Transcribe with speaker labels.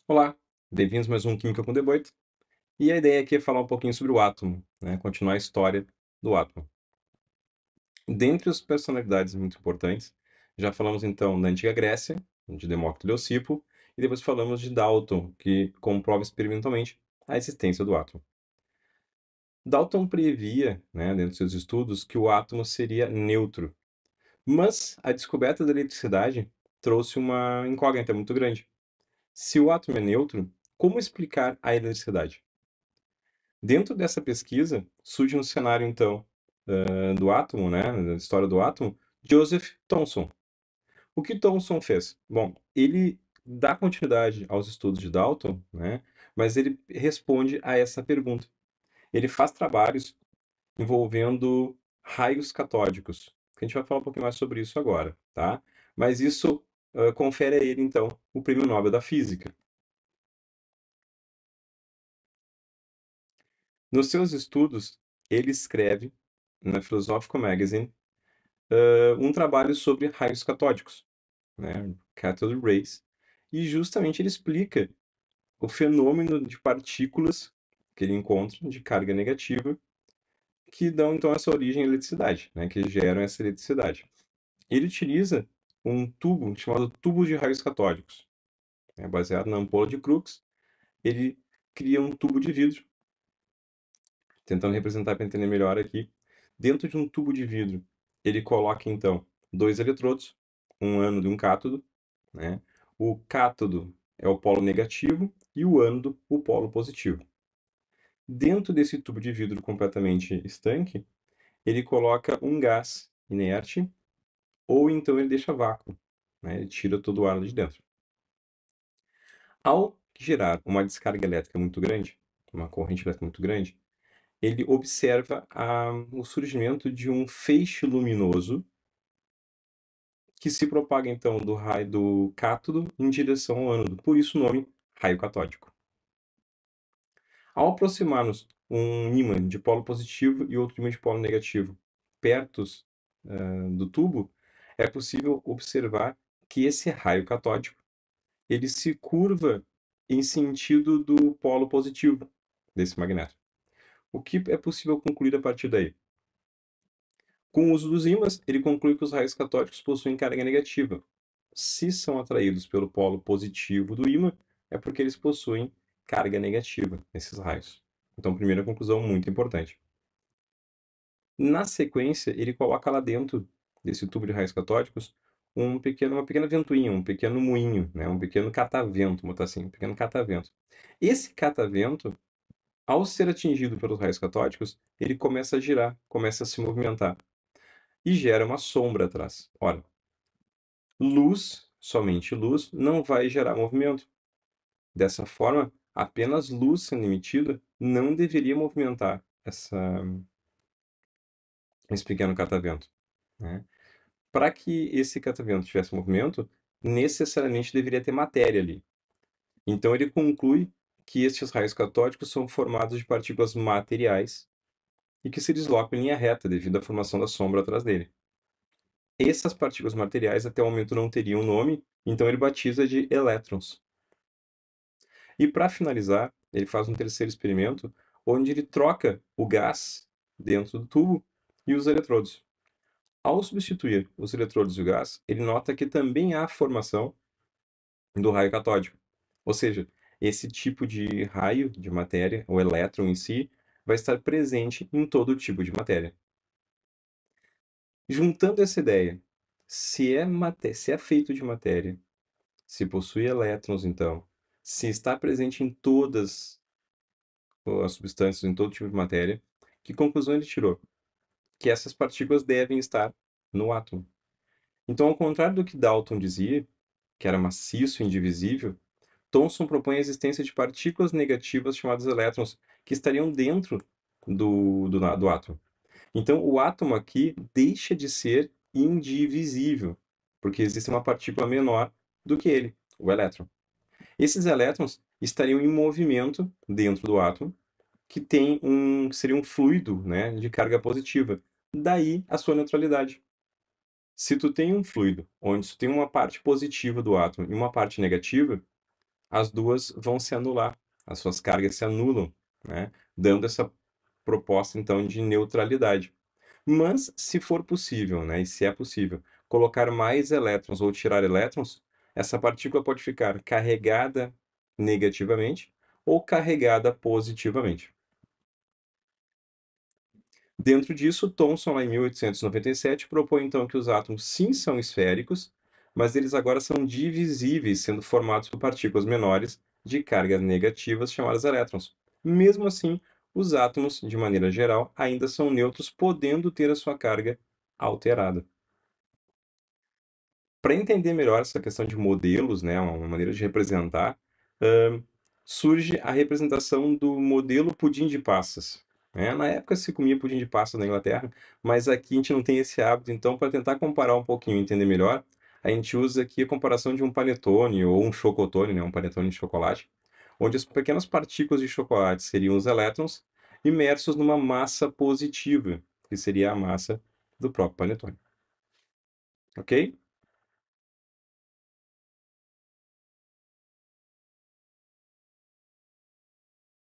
Speaker 1: Olá, bem-vindos a mais um Química com Deboito. E a ideia aqui é falar um pouquinho sobre o átomo, né? Continuar a história do átomo. Dentre as personalidades muito importantes, já falamos então da antiga Grécia, de Demócrito e Leucipo, e depois falamos de Dalton, que comprova experimentalmente a existência do átomo. Dalton previa, né, dentro de seus estudos, que o átomo seria neutro, mas a descoberta da eletricidade trouxe uma incógnita muito grande. Se o átomo é neutro, como explicar a eletricidade? Dentro dessa pesquisa, surge um cenário, então, do átomo, né, da história do átomo, Joseph Thomson. O que Thomson fez? Bom, ele dá continuidade aos estudos de Dalton, né, mas ele responde a essa pergunta. Ele faz trabalhos envolvendo raios catódicos. A gente vai falar um pouquinho mais sobre isso agora, tá? Mas isso confere a ele, então, o Prêmio Nobel da Física. Nos seus estudos, ele escreve na Philosophical Magazine um trabalho sobre raios catódicos, né, cathode rays, e justamente ele explica o fenômeno de partículas que ele encontra de carga negativa que dão então essa origem à eletricidade, né, que geram essa eletricidade. Ele utiliza um tubo chamado tubo de raios catódicos, né, baseado na ampola de Crookes. Ele cria um tubo de vidro, tentando representar para entender melhor aqui. Dentro de um tubo de vidro, ele coloca então dois eletrodos, um ânodo e um cátodo, né? O cátodo é o polo negativo e o ânodo o polo positivo. Dentro desse tubo de vidro completamente estanque, ele coloca um gás inerte ou então ele deixa vácuo, né? Ele tira todo o ar de dentro. Ao gerar uma descarga elétrica muito grande, uma corrente elétrica muito grande, ele observa o surgimento de um feixe luminoso que se propaga então do raio do cátodo em direção ao ânodo, por isso o nome raio catódico. Ao aproximarmos um ímã de polo positivo e outro ímã de polo negativo perto do tubo, é possível observar que esse raio catódico ele se curva em sentido do polo positivo desse magneto. O que é possível concluir a partir daí? Com o uso dos ímãs, ele conclui que os raios catódicos possuem carga negativa. Se são atraídos pelo polo positivo do ímã, é porque eles possuem carga negativa, esses raios. Então, primeira conclusão muito importante. Na sequência, ele coloca lá dentro desse tubo de raios catódicos uma pequena ventoinha, um pequeno moinho, né? Um pequeno catavento, vamos botar assim, um pequeno catavento. Esse catavento, ao ser atingido pelos raios catódicos, ele começa a girar, começa a se movimentar e gera uma sombra atrás. Ora, luz, somente luz, não vai gerar movimento. Dessa forma, apenas luz sendo emitida não deveria movimentar esse pequeno catavento, né? Para que esse catavento tivesse movimento, necessariamente deveria ter matéria ali. Então ele conclui que estes raios catódicos são formados de partículas materiais e que se deslocam em linha reta devido à formação da sombra atrás dele. Essas partículas materiais até o momento não teriam nome, então ele batiza de elétrons. E para finalizar, ele faz um terceiro experimento, onde ele troca o gás dentro do tubo e os eletrodos. Ao substituir os eletrodos e o gás, ele nota que também há formação do raio catódico. Ou seja, esse tipo de raio de matéria, o elétron em si, vai estar presente em todo tipo de matéria. Juntando essa ideia, se é feito de matéria, se possui elétrons, então, se está presente em todas as substâncias, em todo tipo de matéria, que conclusão ele tirou? Que essas partículas devem estar no átomo. Então, ao contrário do que Dalton dizia, que era maciço e indivisível, Thomson propõe a existência de partículas negativas chamadas elétrons, que estariam dentro do átomo. Então, o átomo aqui deixa de ser indivisível, porque existe uma partícula menor do que ele, o elétron. Esses elétrons estariam em movimento dentro do átomo, que seria um fluido, né, de carga positiva. Daí a sua neutralidade. Se tu tem um fluido onde tu tem uma parte positiva do átomo e uma parte negativa, as duas vão se anular, as suas cargas se anulam, né, dando essa proposta então de neutralidade. Mas se for possível, né, e se é possível, colocar mais elétrons ou tirar elétrons, essa partícula pode ficar carregada negativamente ou carregada positivamente. Dentro disso, Thomson, lá em 1897, propõe então que os átomos sim são esféricos, mas eles agora são divisíveis, sendo formados por partículas menores de cargas negativas chamadas elétrons. Mesmo assim, os átomos, de maneira geral, ainda são neutros, podendo ter a sua carga alterada. Para entender melhor essa questão de modelos, né, uma maneira de representar, surge a representação do modelo pudim de passas. Né? Na época se comia pudim de passas na Inglaterra, mas aqui a gente não tem esse hábito, então para tentar comparar um pouquinho e entender melhor, a gente usa aqui a comparação de um panetone ou um chocotone, né, um panetone de chocolate, onde as pequenas partículas de chocolate seriam os elétrons imersos numa massa positiva, que seria a massa do próprio panetone. Ok?